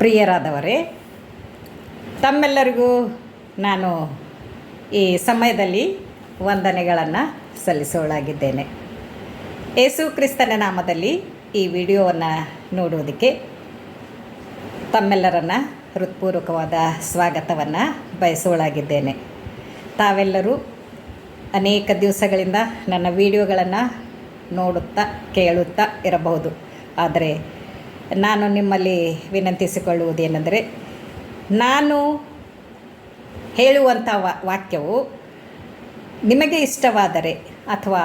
ಪ್ರಿಯರಾದವರೇ, ತಮ್ಮೆಲ್ಲರಿಗೂ ನಾನು ಈ ಸಮಯದಲ್ಲಿ ವಂದನೆಗಳನ್ನು ಸಲ್ಲಿಸೋಳಾಗಿದ್ದೇನೆ. ಯೇಸು ಕ್ರಿಸ್ತನ ನಾಮದಲ್ಲಿ ಈ ವಿಡಿಯೋವನ್ನು ನೋಡುವುದಕ್ಕೆ ತಮ್ಮೆಲ್ಲರನ್ನು ಹೃತ್ಪೂರ್ವಕವಾದ ಸ್ವಾಗತವನ್ನು ಬಯಸೋಳಾಗಿದ್ದೇನೆ. ತಾವೆಲ್ಲರೂ ಅನೇಕ ದಿವಸಗಳಿಂದ ನನ್ನ ವಿಡಿಯೋಗಳನ್ನು ನೋಡುತ್ತಾ ಕೇಳುತ್ತಾ ಇರಬಹುದು. ಆದರೆ ನಾನು ನಿಮ್ಮಲ್ಲಿ ವಿನಂತಿಸಿಕೊಳ್ಳುವುದೇನೆಂದರೆ, ನಾನು ಹೇಳುವಂಥ ವಾಕ್ಯವು ನಿಮಗೆ ಇಷ್ಟವಾದರೆ, ಅಥವಾ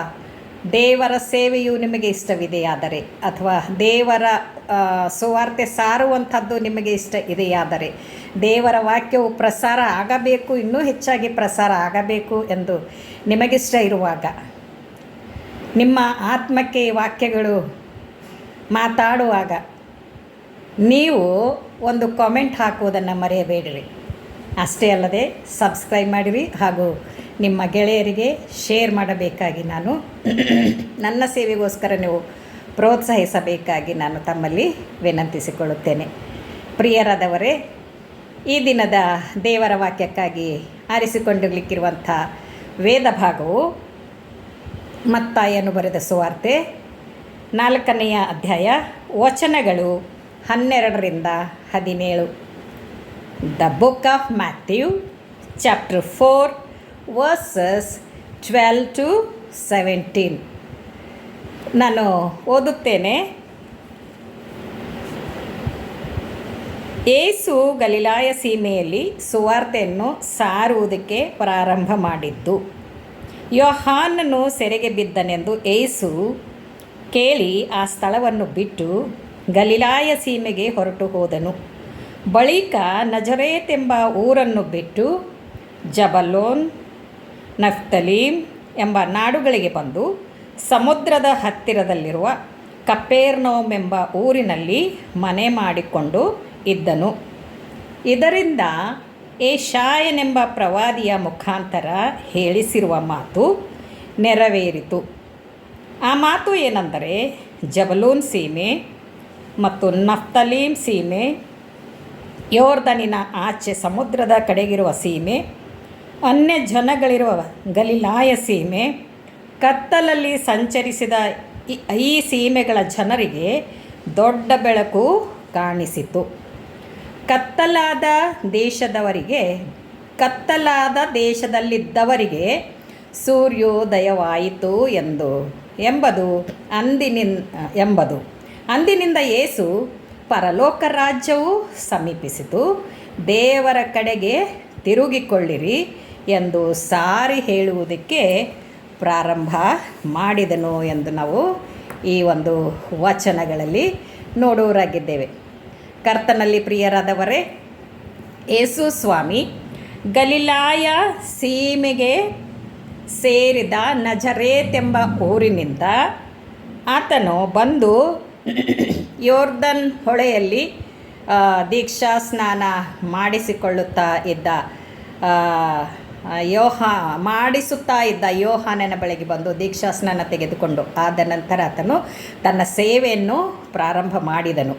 ದೇವರ ಸೇವೆಯು ನಿಮಗೆ ಇಷ್ಟವಿದೆಯಾದರೆ, ಅಥವಾ ದೇವರ ಸುವಾರ್ತೆ ಸಾರುವಂಥದ್ದು ನಿಮಗೆ ಇಷ್ಟ ಇದೆಯಾದರೆ, ದೇವರ ವಾಕ್ಯವು ಪ್ರಸಾರ ಆಗಬೇಕು, ಇನ್ನೂ ಹೆಚ್ಚಾಗಿ ಪ್ರಸಾರ ಆಗಬೇಕು ಎಂದು ನಿಮಗಿಷ್ಟ ಇರುವಾಗ, ನಿಮ್ಮ ಆತ್ಮಕ್ಕೆ ಈ ವಾಕ್ಯಗಳು ಮಾತಾಡುವಾಗ ನೀವು ಒಂದು ಕಾಮೆಂಟ್ ಹಾಕುವುದನ್ನು ಮರೆಯಬೇಡಿರಿ. ಅಷ್ಟೇ ಅಲ್ಲದೆ ಸಬ್ಸ್ಕ್ರೈಬ್ ಮಾಡಿರಿ ಹಾಗೂ ನಿಮ್ಮ ಗೆಳೆಯರಿಗೆ ಶೇರ್ ಮಾಡಬೇಕಾಗಿ ನಾನು ನನ್ನ ಸೇವೆಗೋಸ್ಕರ ನೀವು ಪ್ರೋತ್ಸಾಹಿಸಬೇಕಾಗಿ ನಾನು ತಮ್ಮಲ್ಲಿ ವಿನಂತಿಸಿಕೊಳ್ಳುತ್ತೇನೆ. ಪ್ರಿಯರಾದವರೇ, ಈ ದಿನದ ದೇವರ ವಾಕ್ಯಕ್ಕಾಗಿ ಆರಿಸಿಕೊಂಡಿರಲಿಕ್ಕಿರುವಂಥ ವೇದ ಭಾಗವು ಮತ್ತಾಯನು ಬರೆದ ಸುವಾರ್ತೆ 4ನೇ ಅಧ್ಯಾಯ ವಚನಗಳು 12-17. The book of Matthew chapter 4 verses 12-17. ನಾನು ಓದುತ್ತೇನೆ. ಯೇಸು ಗಲಿಲಾಯ ಸೀಮೆಯಲ್ಲಿ ಸುವಾರ್ತೆಯನ್ನು ಸಾರುವುದಕ್ಕೆ ಪ್ರಾರಂಭ ಮಾಡಿದ್ದು. ಯೋಹಾನನು ಸೆರೆಗೆ ಬಿದ್ದನೆಂದು ಯೇಸು ಕೇಳಿ ಆ ಸ್ಥಳವನ್ನು ಬಿಟ್ಟು ಗಲಿಲಾಯ ಸೀಮೆಗೆ ಹೊರಟು ಹೋದನು. ಬಳಿಕ ನಜರೇತ್ ಎಂಬ ಊರನ್ನು ಬಿಟ್ಟು ಜಬಲೋನ್, ನಫ್ತಲೀಮ್ ಎಂಬ ನಾಡುಗಳಿಗೆ ಬಂದು ಸಮುದ್ರದ ಹತ್ತಿರದಲ್ಲಿರುವ ಕಪೆರ್ನೌಮ್ ಎಂಬ ಊರಿನಲ್ಲಿ ಮನೆ ಮಾಡಿಕೊಂಡು ಇದ್ದನು. ಇದರಿಂದ ಯೆಶಾಯನೆಂಬ ಪ್ರವಾದಿಯ ಮುಖಾಂತರ ಹೇಳಿಸಿರುವ ಮಾತು ನೆರವೇರಿತು. ಆ ಮಾತು ಏನೆಂದರೆ, ಜಬಲೂನ್ ಸೀಮೆ ಮತ್ತು ನಫ್ತಲೀಮ್ ಸೀಮೆ, ಯೋರ್ದನಿನ ಆಚೆ ಸಮುದ್ರದ ಕಡೆಗಿರುವ ಸೀಮೆ, ಅನ್ಯ ಜನಗಳಿರುವ ಗಲಿಲಾಯ ಸೀಮೆ, ಕತ್ತಲಲ್ಲಿ ಸಂಚರಿಸಿದ ಈ ಸೀಮೆಗಳ ಜನರಿಗೆ ದೊಡ್ಡ ಬೆಳಕು ಕಾಣಿಸಿತು. ಕತ್ತಲಾದ ದೇಶದಲ್ಲಿದ್ದವರಿಗೆ ಸೂರ್ಯೋದಯವಾಯಿತು ಎಂಬುದು ಅಂದಿನಿಂದ ಯೇಸು ಪರಲೋಕ ರಾಜ್ಯವು ಸಮೀಪಿಸಿತು, ದೇವರ ಕಡೆಗೆ ತಿರುಗಿಕೊಳ್ಳಿರಿ ಎಂದು ಸಾರಿ ಹೇಳುವುದಕ್ಕೆ ಪ್ರಾರಂಭ ಮಾಡಿದನು ಎಂದು ನಾವು ಈ ಒಂದು ವಚನಗಳಲ್ಲಿ ನೋಡುವರಾಗಿದ್ದೇವೆ. ಕರ್ತನಲ್ಲಿ ಪ್ರಿಯರಾದವರೇ, ಯೇಸು ಸ್ವಾಮಿ ಗಲಿಲಾಯ ಸೀಮೆಗೆ ಸೇರಿದ ನಜರೇತ್ ಎಂಬ ಊರಿನಿಂದ ಆತನು ಬಂದು ಯೋರ್ದನ್ ಹೊಳೆಯಲ್ಲಿ ದೀಕ್ಷಾ ಸ್ನಾನ ಮಾಡಿಸುತ್ತಾ ಇದ್ದ ಯೋಹಾನನ ಬಳಿಗೆ ಬಂದು ದೀಕ್ಷಾ ಸ್ನಾನ ತೆಗೆದುಕೊಂಡು ಆದ ನಂತರ ಆತನು ತನ್ನ ಸೇವೆಯನ್ನು ಪ್ರಾರಂಭ ಮಾಡಿದನು.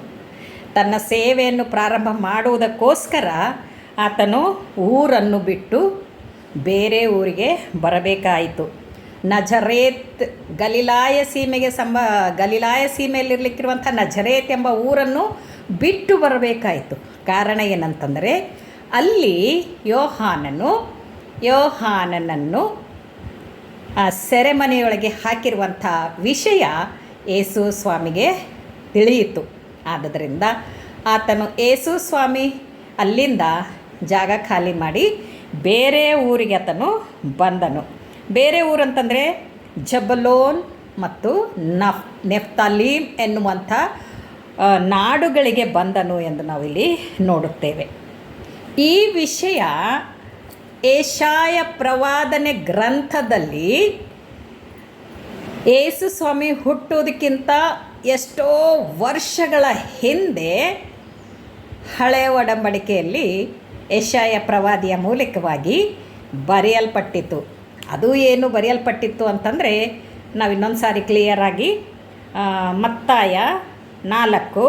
ತನ್ನ ಸೇವೆಯನ್ನು ಪ್ರಾರಂಭ ಮಾಡುವುದಕ್ಕೋಸ್ಕರ ಆತನು ಊರನ್ನು ಬಿಟ್ಟು ಬೇರೆ ಊರಿಗೆ ಬರಬೇಕಾಯಿತು. ನಜರೇತ್ ಗಲಿಲಾಯ ಸೀಮೆಯಲ್ಲಿರಲಿಕ್ಕಿರುವಂಥ ನಜರೇತ್ ಎಂಬ ಊರನ್ನು ಬಿಟ್ಟು ಬರಬೇಕಾಯಿತು. ಕಾರಣ ಏನಂತಂದರೆ, ಅಲ್ಲಿ ಯೋಹಾನನನ್ನು ಸೆರೆಮನೆಯೊಳಗೆ ಹಾಕಿರುವಂಥ ವಿಷಯ ಯೇಸು ಸ್ವಾಮಿಗೆ ತಿಳಿಯಿತು. ಆದ್ದರಿಂದ ಆತನು ಯೇಸು ಸ್ವಾಮಿ ಅಲ್ಲಿಂದ ಜಾಗ ಖಾಲಿ ಮಾಡಿ ಬೇರೆ ಊರಿಗೆ ಆತನು ಬಂದನು. ಬೇರೆ ಊರಂತಂದರೆ ಜಬಲೋನ್ ಮತ್ತು ನೆಫ್ತಾಲೀಮ್ ಎನ್ನುವಂಥ ನಾಡುಗಳಿಗೆ ಬಂದನು ಎಂದು ನಾವಿಲ್ಲಿ ನೋಡುತ್ತೇವೆ. ಈ ವಿಷಯ ಯೆಶಾಯ ಪ್ರವಾದನೆ ಗ್ರಂಥದಲ್ಲಿ ಯೇಸು ಸ್ವಾಮಿ ಹುಟ್ಟುವುದಕ್ಕಿಂತ ಎಷ್ಟೋ ವರ್ಷಗಳ ಹಿಂದೆ ಹಳೆಯ ಒಡಂಬಡಿಕೆಯಲ್ಲಿ ಯೆಶಾಯ ಪ್ರವಾದಿಯ ಮೂಲಕವಾಗಿ ಬರೆಯಲ್ಪಟ್ಟಿತು. ಅದು ಏನು ಬರೆಯಲ್ಪಟ್ಟಿತ್ತು ಅಂತಂದರೆ, ನಾವು ಇನ್ನೊಂದು ಸಾರಿ ಕ್ಲಿಯರಾಗಿ ಮತ್ತಾಯ 4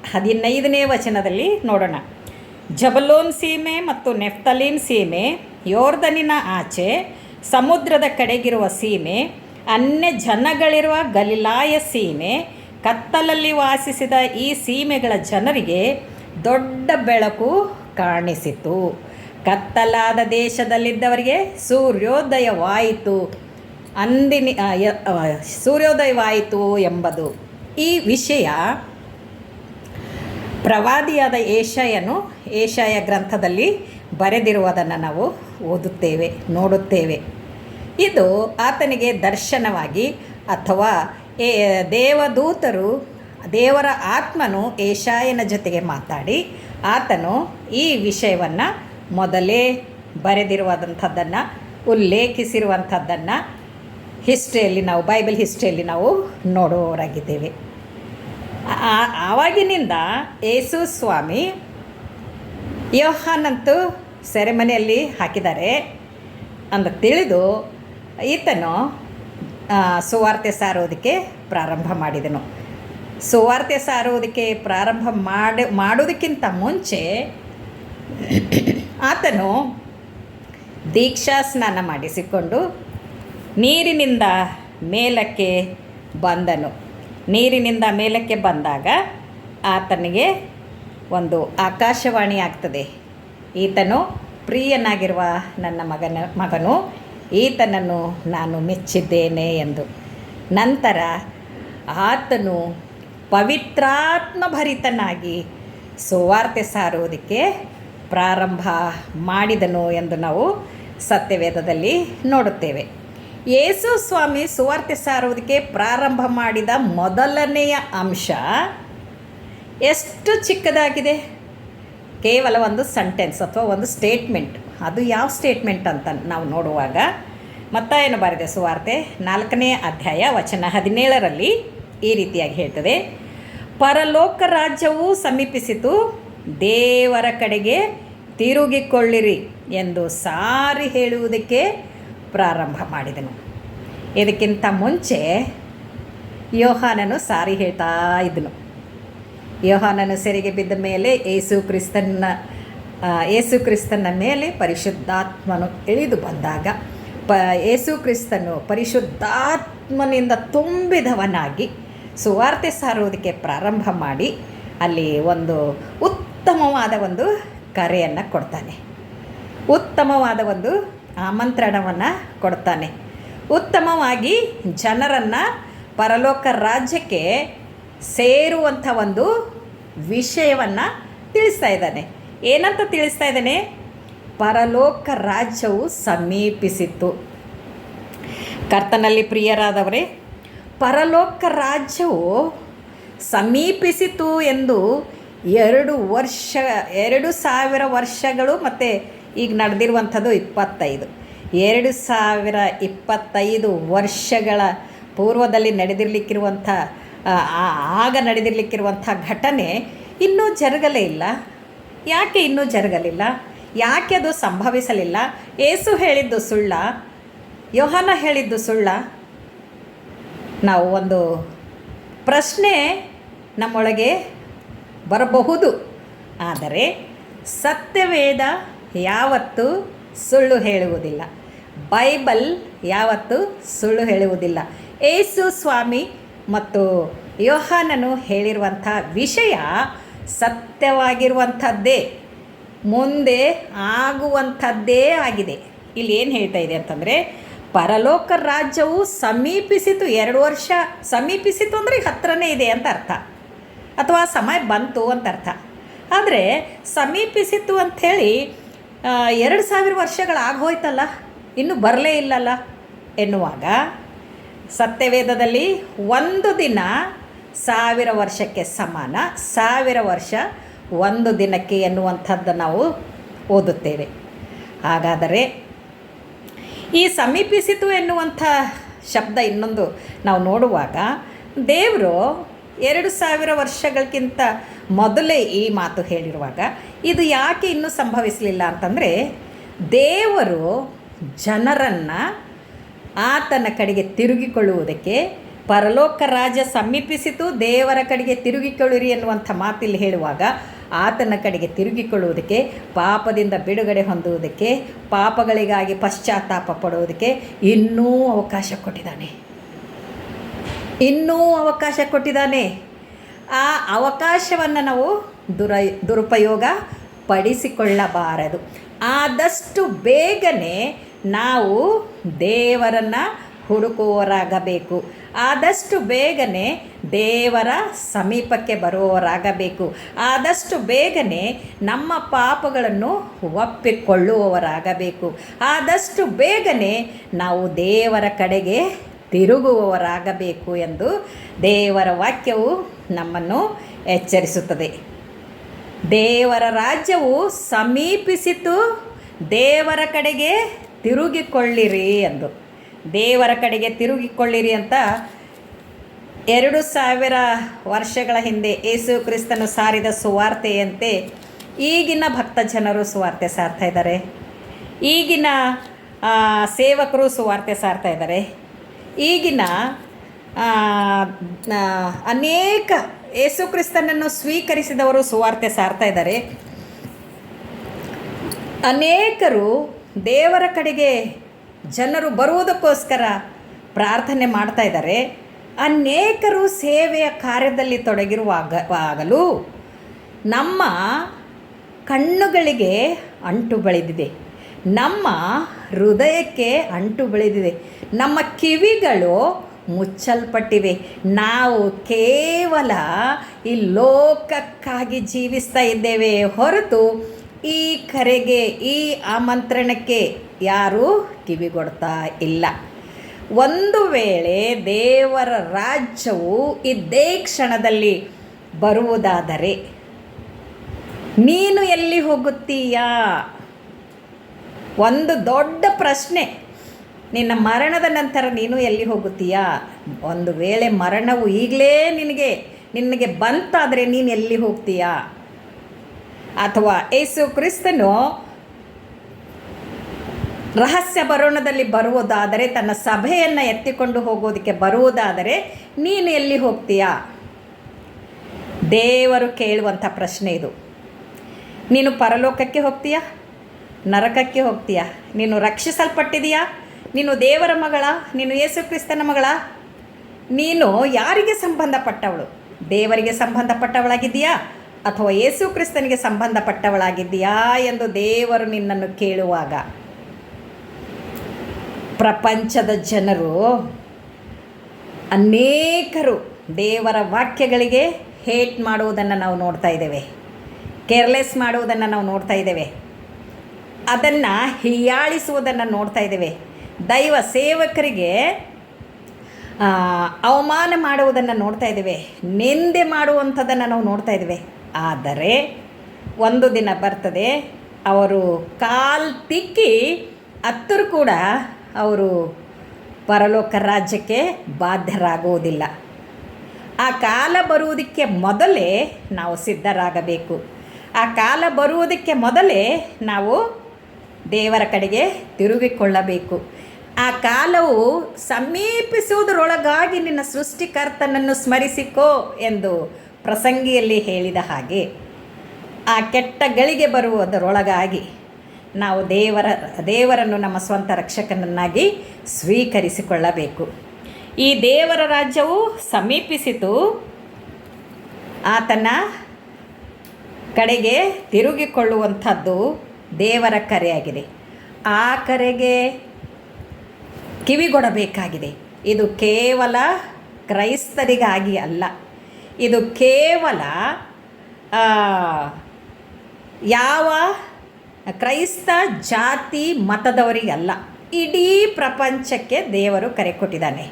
15ನೇ ವಚನದಲ್ಲಿ ನೋಡೋಣ. ಜಬಲೋನ್ ಸೀಮೆ ಮತ್ತು ನೆಫ್ತಲೀಮ್ ಸೀಮೆ, ಯೋರ್ದನಿನ ಆಚೆ ಸಮುದ್ರದ ಕಡೆಗಿರುವ ಸೀಮೆ, ಅನ್ಯ ಜನಗಳಿರುವ ಗಲಿಲಾಯ ಸೀಮೆ, ಕತ್ತಲಲ್ಲಿ ವಾಸಿಸಿದ ಈ ಸೀಮೆಗಳ ಜನರಿಗೆ ದೊಡ್ಡ ಬೆಳಕು ಕಾಣಿಸಿತು. ಕತ್ತಲಾದ ದೇಶದಲ್ಲಿದ್ದವರಿಗೆ ಸೂರ್ಯೋದಯವಾಯಿತು ಸೂರ್ಯೋದಯವಾಯಿತು ಎಂಬುದು ಈ ವಿಷಯ ಪ್ರವಾದಿಯಾದ ಏಷಾಯ ಗ್ರಂಥದಲ್ಲಿ ಬರೆದಿರುವುದನ್ನು ನಾವು ಓದುತ್ತೇವೆ, ನೋಡುತ್ತೇವೆ. ಇದು ಆತನಿಗೆ ದರ್ಶನವಾಗಿ ಅಥವಾ ದೇವದೂತರು, ದೇವರ ಆತ್ಮನು ಏಷಾಯನ ಜೊತೆಗೆ ಮಾತಾಡಿ ಆತನು ಈ ವಿಷಯವನ್ನು ಮೊದಲೇ ಬರೆದಿರುವಂಥದ್ದನ್ನು, ಉಲ್ಲೇಖಿಸಿರುವಂಥದ್ದನ್ನು ಬೈಬಲ್ ಹಿಸ್ಟ್ರಿಯಲ್ಲಿ ನಾವು ನೋಡುವವರಾಗಿದ್ದೇವೆ. ಆವಾಗಿನಿಂದ ಯೇಸು ಸ್ವಾಮಿ ಯೋಹಾನಂತೂ ಸೆರೆಮನೆಯಲ್ಲಿ ಹಾಕಿದ್ದಾರೆ ಅಂತ ತಿಳಿದು ಈತನು ಸುವಾರ್ತೆ ಸಾರೋದಕ್ಕೆ ಪ್ರಾರಂಭ ಮಾಡಿದನು. ಸುವಾರ್ತೆ ಸಾರೋದಕ್ಕೆ ಪ್ರಾರಂಭ ಮಾಡೋದಕ್ಕಿಂತ ಮುಂಚೆ ಆತನು ದೀಕ್ಷಾ ಸ್ನಾನ ಮಾಡಿಸಿಕೊಂಡು ನೀರಿನಿಂದ ಮೇಲಕ್ಕೆ ಬಂದನು. ನೀರಿನಿಂದ ಮೇಲಕ್ಕೆ ಬಂದಾಗ ಆತನಿಗೆ ಒಂದು ಆಕಾಶವಾಣಿ ಆಗ್ತದೆ. ಈತನು ಪ್ರಿಯನಾಗಿರುವ ನನ್ನ ಮಗನು, ಈತನನ್ನು ನಾನು ಮೆಚ್ಚಿದ್ದೇನೆ ಎಂದು. ನಂತರ ಆತನು ಪವಿತ್ರಾತ್ಮಭರಿತನಾಗಿ ಸುವಾರ್ತೆ ಸಾರುವುದಕ್ಕೆ ಪ್ರಾರಂಭ ಮಾಡಿದನು ಎಂದು ನಾವು ಸತ್ಯವೇದದಲ್ಲಿ ನೋಡುತ್ತೇವೆ. ಯೇಸು ಸ್ವಾಮಿ ಸುವಾರ್ತೆ ಸಾರುವುದಕ್ಕೆ ಪ್ರಾರಂಭ ಮಾಡಿದ ಮೊದಲನೆಯ ಅಂಶ ಎಷ್ಟು ಚಿಕ್ಕದಾಗಿದೆ. ಕೇವಲ ಒಂದು ಸೆಂಟೆನ್ಸ್ ಅಥವಾ ಒಂದು ಸ್ಟೇಟ್ಮೆಂಟ್. ಅದು ಯಾವ ಸ್ಟೇಟ್ಮೆಂಟ್ ಅಂತ ನಾವು ನೋಡುವಾಗ ಮತ್ತಾಯನು ಬರೆದ ಸುವಾರ್ತೆ 4ನೇ ಅಧ್ಯಾಯ ವಚನ 17ರಲ್ಲಿ ಈ ರೀತಿಯಾಗಿ ಹೇಳ್ತದೆ: ಪರಲೋಕ ರಾಜ್ಯವು ಸಮೀಪಿಸಿತು, ದೇವರ ಕಡೆಗೆ ತಿರುಗಿಕೊಳ್ಳಿರಿ ಎಂದು ಸಾರಿ ಹೇಳುವುದಕ್ಕೆ ಪ್ರಾರಂಭ ಮಾಡಿದನು. ಇದಕ್ಕಿಂತ ಮುಂಚೆ ಯೋಹಾನನು ಸಾರಿ ಹೇಳ್ತಾ ಇದ್ದನು. ಯೋಹಾನನು ಸೆರೆಗೆ ಬಿದ್ದ ಮೇಲೆ ಯೇಸು ಕ್ರಿಸ್ತನ ಮೇಲೆ ಪರಿಶುದ್ಧಾತ್ಮನು ಇಳಿದು ಬಂದಾಗ ಯೇಸು ಕ್ರಿಸ್ತನು ಪರಿಶುದ್ಧಾತ್ಮನಿಂದ ತುಂಬಿದವನಾಗಿ ಸುವಾರ್ತೆ ಸಾರುವುದಕ್ಕೆ ಪ್ರಾರಂಭ ಮಾಡಿ ಅಲ್ಲಿ ಒಂದು ಉತ್ತಮವಾದ ಒಂದು ಕರೆಯನ್ನು ಕೊಡ್ತಾನೆ, ಉತ್ತಮವಾದ ಒಂದು ಆಮಂತ್ರಣವನ್ನು ಕೊಡ್ತಾನೆ. ಉತ್ತಮವಾಗಿ ಜನರನ್ನು ಪರಲೋಕ ರಾಜ್ಯಕ್ಕೆ ಸೇರುವಂಥ ಒಂದು ವಿಷಯವನ್ನು ತಿಳಿಸ್ತಾ ಇದ್ದಾನೆ. ಏನಂತ ತಿಳಿಸ್ತಾ ಇದ್ದಾನೆ? ಪರಲೋಕ ರಾಜ್ಯವು ಸಮೀಪಿಸಿತು. ಕರ್ತನಲ್ಲಿ ಪ್ರಿಯರಾದವರೇ, ಪರಲೋಕ ರಾಜ್ಯವು ಸಮೀಪಿಸಿತು ಎಂದು 2000 ವರ್ಷಗಳು ಮತ್ತು ಈಗ ನಡೆದಿರುವಂಥದ್ದು 2025 ವರ್ಷಗಳ ಪೂರ್ವದಲ್ಲಿ ಆಗ ನಡೆದಿರಲಿಕ್ಕಿರುವಂಥ ಘಟನೆ ಇನ್ನೂ ಜರುಗಲೇ ಇಲ್ಲ. ಯಾಕೆ ಇನ್ನೂ ಜರುಗಲಿಲ್ಲ? ಯಾಕೆ ಅದು ಸಂಭವಿಸಲಿಲ್ಲ? ಯೇಸು ಹೇಳಿದ್ದು ಸುಳ್ಳ? ಯೋಹಾನ ಹೇಳಿದ್ದು ಸುಳ್ಳ? ನಾವು ಒಂದು ಪ್ರಶ್ನೆ ನಮ್ಮೊಳಗೆ ಬರಬಹುದು. ಆದರೆ ಸತ್ಯವೇದ ಯಾವತ್ತೂ ಸುಳ್ಳು ಹೇಳುವುದಿಲ್ಲ. ಬೈಬಲ್ ಯಾವತ್ತೂ ಸುಳ್ಳು ಹೇಳುವುದಿಲ್ಲ. ಯೇಸು ಸ್ವಾಮಿ ಮತ್ತು ಯೋಹಾನನು ಹೇಳಿರುವಂಥ ವಿಷಯ ಸತ್ಯವಾಗಿರುವಂಥದ್ದೇ, ಮುಂದೆ ಆಗುವಂಥದ್ದೇ ಆಗಿದೆ. ಇಲ್ಲಿ ಏನು ಹೇಳ್ತಾ ಇದೆ ಅಂತಂದರೆ, ಪರಲೋಕ ರಾಜ್ಯವು ಸಮೀಪಿಸಿತು. 2 ವರ್ಷ ಸಮೀಪಿಸಿತು ಅಂದರೆ ಹತ್ತಿರನೇ ಇದೆ ಅಂತ ಅರ್ಥ, ಅಥವಾ ಸಮಯ ಬಂತು ಅಂತ ಅರ್ಥ. ಆದರೆ ಸಮೀಪಿಸಿತು ಅಂಥೇಳಿ 2000 ವರ್ಷಗಳಾಗೋಯ್ತಲ್ಲ, ಇನ್ನೂ ಬರಲೇ ಇಲ್ಲಲ್ಲ ಎನ್ನುವಾಗ ಸತ್ಯವೇದದಲ್ಲಿ ಒಂದು ದಿನ 1000 ವರ್ಷಕ್ಕೆ ಸಮಾನ, 1000 ವರ್ಷ ಒಂದು ದಿನಕ್ಕೆ ಎನ್ನುವಂಥದ್ದು ನಾವು ಓದುತ್ತೇವೆ. ಹಾಗಾದರೆ ಈ ಸಮೀಪಿಸಿತು ಎನ್ನುವಂಥ ಶಬ್ದ ಇನ್ನೊಂದು ನಾವು ನೋಡುವಾಗ ದೇವರು 2000 ವರ್ಷಗಳಕ್ಕಿಂತ ಮೊದಲೇ ಈ ಮಾತು ಹೇಳಿರುವಾಗ ಇದು ಯಾಕೆ ಇನ್ನೂ ಸಂಭವಿಸಲಿಲ್ಲ ಅಂತಂದರೆ, ದೇವರು ಜನರನ್ನು ಆತನ ಕಡೆಗೆ ತಿರುಗಿಕೊಳ್ಳುವುದಕ್ಕೆ ಪರಲೋಕ ರಾಜ್ಯ ಸಮೀಪಿಸಿತು, ದೇವರ ಕಡೆಗೆ ತಿರುಗಿಕೊಳ್ಳಿರಿ ಎನ್ನುವಂಥ ಮಾತಿಲ್ಲಿ ಹೇಳುವಾಗ ಆತನ ಕಡೆಗೆ ತಿರುಗಿಕೊಳ್ಳುವುದಕ್ಕೆ, ಪಾಪದಿಂದ ಬಿಡುಗಡೆ ಹೊಂದುವುದಕ್ಕೆ, ಪಾಪಗಳಿಗಾಗಿ ಪಶ್ಚಾತ್ತಾಪ ಪಡುವುದಕ್ಕೆ ಇನ್ನೂ ಅವಕಾಶ ಕೊಟ್ಟಿದ್ದಾನೆ. ಇನ್ನೂ ಅವಕಾಶ ಕೊಟ್ಟಿದ್ದಾನೆ. ಆ ಅವಕಾಶವನ್ನು ನಾವು ದುರುಪಯೋಗ ಪಡಿಸಿಕೊಳ್ಳಬಾರದು. ಆದಷ್ಟು ಬೇಗನೆ ನಾವು ದೇವರನ್ನು ಹುಡುಕುವವರಾಗಬೇಕು. ಆದಷ್ಟು ಬೇಗನೆ ದೇವರ ಸಮೀಪಕ್ಕೆ ಬರುವವರಾಗಬೇಕು. ಆದಷ್ಟು ಬೇಗನೆ ನಮ್ಮ ಪಾಪಗಳನ್ನು ಒಪ್ಪಿಕೊಳ್ಳುವವರಾಗಬೇಕು. ಆದಷ್ಟು ಬೇಗನೆ ನಾವು ದೇವರ ಕಡೆಗೆ ತಿರುಗುವವರಾಗಬೇಕು ಎಂದು ದೇವರ ವಾಕ್ಯವು ನಮ್ಮನ್ನು ಎಚ್ಚರಿಸುತ್ತದೆ. ದೇವರ ರಾಜ್ಯವು ಸಮೀಪಿಸಿತು, ದೇವರ ಕಡೆಗೆ ತಿರುಗಿಕೊಳ್ಳಿರಿ ಎಂದು. ದೇವರ ಕಡೆಗೆ ತಿರುಗಿಕೊಳ್ಳಿರಿ ಅಂತ 2000 ವರ್ಷಗಳ ಹಿಂದೆ ಯೇಸು ಕ್ರಿಸ್ತನು ಸಾರಿದ ಸುವಾರ್ತೆಯಂತೆ ಈಗಿನ ಭಕ್ತ ಜನರು ಸುವಾರ್ತೆ ಸಾರ್ತಾ ಇದ್ದಾರೆ. ಈಗಿನ ಸೇವಕರು ಸುವಾರ್ತೆ ಸಾರ್ತಾ ಇದ್ದಾರೆ. ಈಗಿನ ಅನೇಕ ಯೇಸು ಕ್ರಿಸ್ತನನ್ನು ಸ್ವೀಕರಿಸಿದವರು ಸುವಾರ್ತೆ ಸಾರ್ತಾ ಇದ್ದಾರೆ. ಅನೇಕರು ದೇವರ ಕಡೆಗೆ ಜನರು ಬರುವುದಕ್ಕೋಸ್ಕರ ಪ್ರಾರ್ಥನೆ ಮಾಡ್ತಾ ಇದ್ದಾರೆ. ಅನೇಕರು ಸೇವೆಯ ಕಾರ್ಯದಲ್ಲಿ ತೊಡಗಿರುವಾಗಲೂ ನಮ್ಮ ಕಣ್ಣುಗಳಿಗೆ ಅಂಟು ಬೆಳೆದಿದೆ, ನಮ್ಮ ಹೃದಯಕ್ಕೆ ಅಂಟು ಬೆಳೆದಿದೆ, ನಮ್ಮ ಕಿವಿಗಳು ಮುಚ್ಚಲ್ಪಟ್ಟಿವೆ. ನಾವು ಕೇವಲ ಈ ಲೋಕಕ್ಕಾಗಿ ಜೀವಿಸ್ತಾ ಇದ್ದೇವೆ ಹೊರತು ಈ ಕರೆಗೆ, ಈ ಆಮಂತ್ರಣಕ್ಕೆ ಯಾರೂ ಕಿವಿಗೊಡ್ತಾ ಇಲ್ಲ. ಒಂದು ವೇಳೆ ದೇವರ ರಾಜ್ಯವು ಇದ್ದೇ ಕ್ಷಣದಲ್ಲಿ ಬರುವುದಾದರೆ ನೀನು ಎಲ್ಲಿ ಹೋಗುತ್ತೀಯಾ? ಒಂದು ದೊಡ್ಡ ಪ್ರಶ್ನೆ. ನಿನ್ನ ಮರಣದ ನಂತರ ನೀನು ಎಲ್ಲಿ ಹೋಗುತ್ತೀಯಾ? ಒಂದು ವೇಳೆ ಮರಣವು ಈಗಲೇ ನಿನಗೆ ಬಂತಾದರೆ ನೀನು ಎಲ್ಲಿ ಹೋಗ್ತೀಯಾ? ಅಥವಾ ಯೇಸು ಕ್ರಿಸ್ತನು ರಹಸ್ಯ ಬರೋಣದಲ್ಲಿ ಬರುವುದಾದರೆ, ತನ್ನ ಸಭೆಯನ್ನು ಎತ್ತಿಕೊಂಡು ಹೋಗೋದಕ್ಕೆ ಬರುವುದಾದರೆ ನೀನು ಎಲ್ಲಿ ಹೋಗ್ತೀಯಾ? ದೇವರು ಕೇಳುವಂಥ ಪ್ರಶ್ನೆ ಇದು. ನೀನು ಪರಲೋಕಕ್ಕೆ ಹೋಗ್ತೀಯಾ? ನರಕಕ್ಕೆ ಹೋಗ್ತೀಯಾ? ನೀನು ರಕ್ಷಿಸಲ್ಪಟ್ಟಿದೆಯಾ? ನೀನು ದೇವರ ಮಗಳ? ನೀನು ಯೇಸು ಕ್ರಿಸ್ತನ ಮಗಳ? ನೀನು ಯಾರಿಗೆ ಸಂಬಂಧಪಟ್ಟವಳು? ದೇವರಿಗೆ ಸಂಬಂಧಪಟ್ಟವಳಾಗಿದ್ದೀಯಾ ಅಥವಾ ಯೇಸು ಕ್ರಿಸ್ತನಿಗೆ ಸಂಬಂಧಪಟ್ಟವಳಾಗಿದ್ದೀಯಾ ಎಂದು ದೇವರು ನಿನ್ನನ್ನು ಕೇಳುವಾಗ, ಪ್ರಪಂಚದ ಜನರು ಅನೇಕರು ದೇವರ ವಾಕ್ಯಗಳಿಗೆ ಹೇಟ್ ಮಾಡುವುದನ್ನು ನಾವು ನೋಡ್ತಾ ಇದ್ದೇವೆ, ಕೇರ್ಲೆಸ್ ಮಾಡುವುದನ್ನು ನಾವು ನೋಡ್ತಾ ಇದ್ದೇವೆ, ಅದನ್ನು ಹೀಯಾಳಿಸುವುದನ್ನು ನೋಡ್ತಾ ಇದ್ದೇವೆ, ದೈವ ಸೇವಕರಿಗೆ ಅವಮಾನ ಮಾಡುವುದನ್ನು ನೋಡ್ತಾ ಇದ್ದೇವೆ, ನಿಂದೆ ಮಾಡುವಂಥದ್ದನ್ನು ನಾವು ನೋಡ್ತಾ ಇದ್ದೇವೆ. ಆದರೆ ಒಂದು ದಿನ ಬರ್ತದೆ, ಅವರು ಕಾಲು ತಿಕ್ಕಿ ಹತ್ತರೂ ಕೂಡ ಅವರು ಪರಲೋಕ ರಾಜ್ಯಕ್ಕೆ ಬಾಧ್ಯರಾಗುವುದಿಲ್ಲ. ಆ ಕಾಲ ಬರುವುದಕ್ಕೆ ಮೊದಲೇ ನಾವು ಸಿದ್ಧರಾಗಬೇಕು. ಆ ಕಾಲ ಬರುವುದಕ್ಕೆ ಮೊದಲೇ ನಾವು ದೇವರ ಕಡೆಗೆ ತಿರುಗಿಕೊಳ್ಳಬೇಕು. ಆ ಕಾಲವು ಸಮೀಪಿಸುವುದರೊಳಗಾಗಿ ನಿನ್ನ ಸೃಷ್ಟಿಕರ್ತನನ್ನು ಸ್ಮರಿಸಿಕೋ ಎಂದು ಪ್ರಸಂಗಿಯಲ್ಲಿ ಹೇಳಿದ ಹಾಗೆ, ಆ ಕೆಟ್ಟ ಗಳಿಗೆ ಬರುವುದರೊಳಗಾಗಿ ನಾವು ದೇವರನ್ನು ನಮ್ಮ ಸ್ವಂತ ರಕ್ಷಕನನ್ನಾಗಿ ಸ್ವೀಕರಿಸಿಕೊಳ್ಳಬೇಕು. ಈ ದೇವರ ರಾಜ್ಯವು ಸಮೀಪಿಸಿತು, ಆತನ ಕಡೆಗೆ ತಿರುಗಿಕೊಳ್ಳುವಂಥದ್ದು ದೇವರ ಕರೆಯಾಗಿದೆ. ಆ ಕರೆಗೆ ಕಿವಿಗೊಡಬೇಕಾಗಿದೆ. ಇದು ಕೇವಲ ಕ್ರೈಸ್ತರಿಗಾಗಿ ಅಲ್ಲ, ಇದು ಕೇವಲ ಯಾವ ಕ್ರೈಸ್ತ ಜಾತಿ ಮತದವರಿಗಲ್ಲ, ಇಡೀ ಪ್ರಪಂಚಕ್ಕೆ ದೇವರು ಕರೆ ಕೊಟ್ಟಿದ್ದಾನೆ.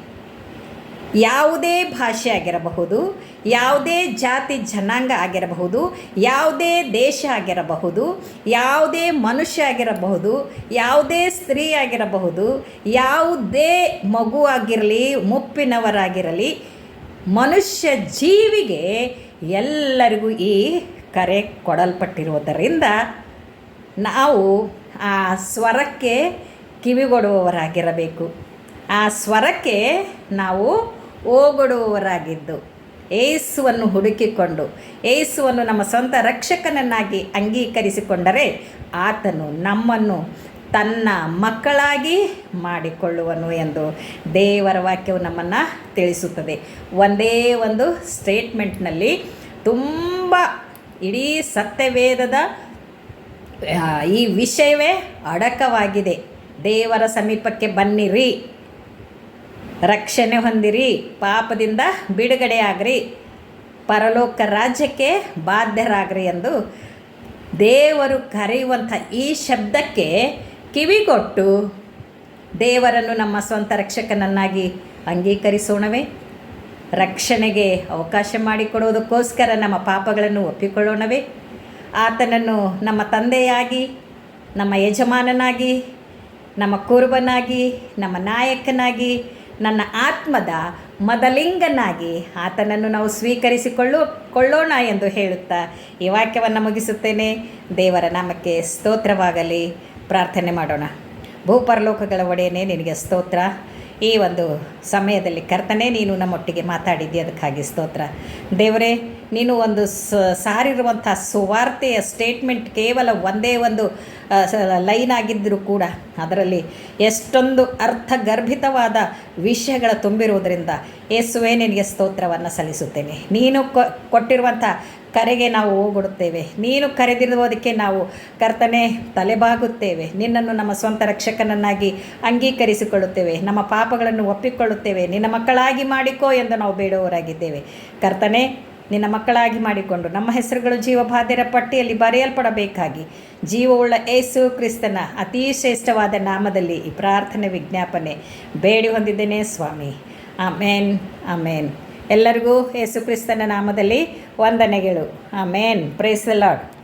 ಯಾವುದೇ ಭಾಷೆ ಆಗಿರಬಹುದು, ಯಾವುದೇ ಜಾತಿ ಜನಾಂಗ ಆಗಿರಬಹುದು, ಯಾವುದೇ ದೇಶ ಆಗಿರಬಹುದು, ಯಾವುದೇ ಮನುಷ್ಯ ಆಗಿರಬಹುದು, ಯಾವುದೇ ಸ್ತ್ರೀ ಆಗಿರಬಹುದು, ಯಾವುದೇ ಮಗು ಆಗಿರಲಿ, ಮುಪ್ಪಿನವರಾಗಿರಲಿ, ಮನುಷ್ಯ ಜೀವಿಗೆ ಎಲ್ಲರಿಗೂ ಈ ಕರೆ ಕೊಡಲ್ಪಟ್ಟಿರುವುದರಿಂದ ನಾವು ಆ ಸ್ವರಕ್ಕೆ ಕಿವಿಗೊಡುವವರಾಗಿರಬೇಕು. ಆ ಸ್ವರಕ್ಕೆ ನಾವು ಓಗೊಡುವವರಾಗಿದ್ದು ಏಸುವನ್ನು ಹುಡುಕಿಕೊಂಡು ಏಸುವನ್ನು ನಮ್ಮ ಸ್ವಂತ ರಕ್ಷಕನನ್ನಾಗಿ ಅಂಗೀಕರಿಸಿಕೊಂಡರೆ ಆತನು ನಮ್ಮನ್ನು ತನ್ನ ಮಕ್ಕಳಾಗಿ ಮಾಡಿಕೊಳ್ಳುವನು ಎಂದು ದೇವರ ವಾಕ್ಯವು ನಮ್ಮನ್ನು ತಿಳಿಸುತ್ತದೆ. ಒಂದೇ ಒಂದು ಸ್ಟೇಟ್ಮೆಂಟ್ನಲ್ಲಿ ತುಂಬ ಇಡೀ ಸತ್ಯವೇದದ ಈ ವಿಷಯವೇ ಅಡಕವಾಗಿದೆ. ದೇವರ ಸಮೀಪಕ್ಕೆ ಬನ್ನಿರಿ, ರಕ್ಷಣೆ ಹೊಂದಿರಿ, ಪಾಪದಿಂದ ಬಿಡುಗಡೆಯಾಗ್ರಿ, ಪರಲೋಕ ರಾಜ್ಯಕ್ಕೆ ಬಾಧ್ಯರಾಗ್ರಿ ಎಂದು ದೇವರು ಕರೆಯುವಂಥ ಈ ಶಬ್ದಕ್ಕೆ ಕಿವಿಗೊಟ್ಟು ದೇವರನ್ನು ನಮ್ಮ ಸ್ವಂತ ರಕ್ಷಕನನ್ನಾಗಿ ಅಂಗೀಕರಿಸೋಣವೇ? ರಕ್ಷಣೆಗೆ ಅವಕಾಶ ಮಾಡಿಕೊಡುವುದಕ್ಕೋಸ್ಕರ ನಮ್ಮ ಪಾಪಗಳನ್ನು ಒಪ್ಪಿಕೊಳ್ಳೋಣವೇ? ಆತನನ್ನು ನಮ್ಮ ತಂದೆಯಾಗಿ, ನಮ್ಮ ಯಜಮಾನನಾಗಿ, ನಮ್ಮ ಕುರುಬನಾಗಿ, ನಮ್ಮ ನಾಯಕನಾಗಿ, ನನ್ನ ಆತ್ಮದ ಮೊದಲಿಂಗನಾಗಿ ಆತನನ್ನು ನಾವು ಸ್ವೀಕರಿಸಿಕೊಳ್ಳೋಣ ಎಂದು ಹೇಳುತ್ತಾ ಈ ವಾಕ್ಯವನ್ನು ಮುಗಿಸುತ್ತೇನೆ. ದೇವರ ನಾಮಕ್ಕೆ ಸ್ತೋತ್ರವಾಗಲಿ. ಪ್ರಾರ್ಥನೆ ಮಾಡೋಣ. ಭೂಪರಲೋಕಗಳ ಒಡೆಯನೇ, ನಿನಗೆ ಸ್ತೋತ್ರ. ಈ ಒಂದು ಸಮಯದಲ್ಲಿ ಕರ್ತನೆ, ನೀನು ನಮ್ಮೊಟ್ಟಿಗೆ ಮಾತಾಡಿದ್ದಿ, ಅದಕ್ಕಾಗಿ ಸ್ತೋತ್ರ. ದೇವರೇ, ನೀನು ಒಂದು ಸಾರಿರುವಂಥ ಸುವಾರ್ತೆಯ ಸ್ಟೇಟ್ಮೆಂಟ್ ಕೇವಲ ಒಂದೇ ಒಂದು ಲೈನ್ ಆಗಿದ್ದರೂ ಕೂಡ ಅದರಲ್ಲಿ ಎಷ್ಟೊಂದು ಅರ್ಥಗರ್ಭಿತವಾದ ವಿಷಯಗಳ ತುಂಬಿರುವುದರಿಂದ ಯೇಸುವೇ ನಿನಗೆ ಸ್ತೋತ್ರವನ್ನು ಸಲ್ಲಿಸುತ್ತೇನೆ. ನೀನು ಕೊಟ್ಟಿರುವಂಥ ಕರೆಗೆ ನಾವು ಹೋಗೊಡುತ್ತೇವೆ. ನೀನು ಕರೆದಿರುವುದಕ್ಕೆ ನಾವು ಕರ್ತನೆ ತಲೆಬಾಗುತ್ತೇವೆ. ನಿನ್ನನ್ನು ನಮ್ಮ ಸ್ವಂತ ರಕ್ಷಕನನ್ನಾಗಿ ಅಂಗೀಕರಿಸಿಕೊಳ್ಳುತ್ತೇವೆ. ನಮ್ಮ ಪಾಪಗಳನ್ನು ಒಪ್ಪಿಕೊಳ್ಳುತ್ತೇವೆ. ನಿನ್ನ ಮಕ್ಕಳಾಗಿ ಮಾಡಿಕೋ ಎಂದು ನಾವು ಬೇಡುವವರಾಗಿದ್ದೇವೆ. ಕರ್ತನೆ, ನಿನ್ನ ಮಕ್ಕಳಾಗಿ ಮಾಡಿಕೊಂಡು ನಮ್ಮ ಹೆಸರುಗಳು ಜೀವಬಾಧ್ಯರ ಪಟ್ಟಿಯಲ್ಲಿ ಬರೆಯಲ್ಪಡಬೇಕಾಗಿ ಜೀವವುಳ್ಳ ಯೇಸು ಕ್ರಿಸ್ತನ ಅತೀ ಶ್ರೇಷ್ಠವಾದ ನಾಮದಲ್ಲಿ ಈ ಪ್ರಾರ್ಥನೆ ವಿಜ್ಞಾಪನೆ ಬೇಡಿ ಹೊಂದಿದ್ದೇನೆ ಸ್ವಾಮಿ. ಆಮೇನ್, ಆಮೇನ್. ಎಲ್ಲರಿಗೂ ಯೇಸು ಕ್ರಿಸ್ತನ ನಾಮದಲ್ಲಿ ವಂದನೆಗಳು. ಆಮೇನ್. Praise the lord.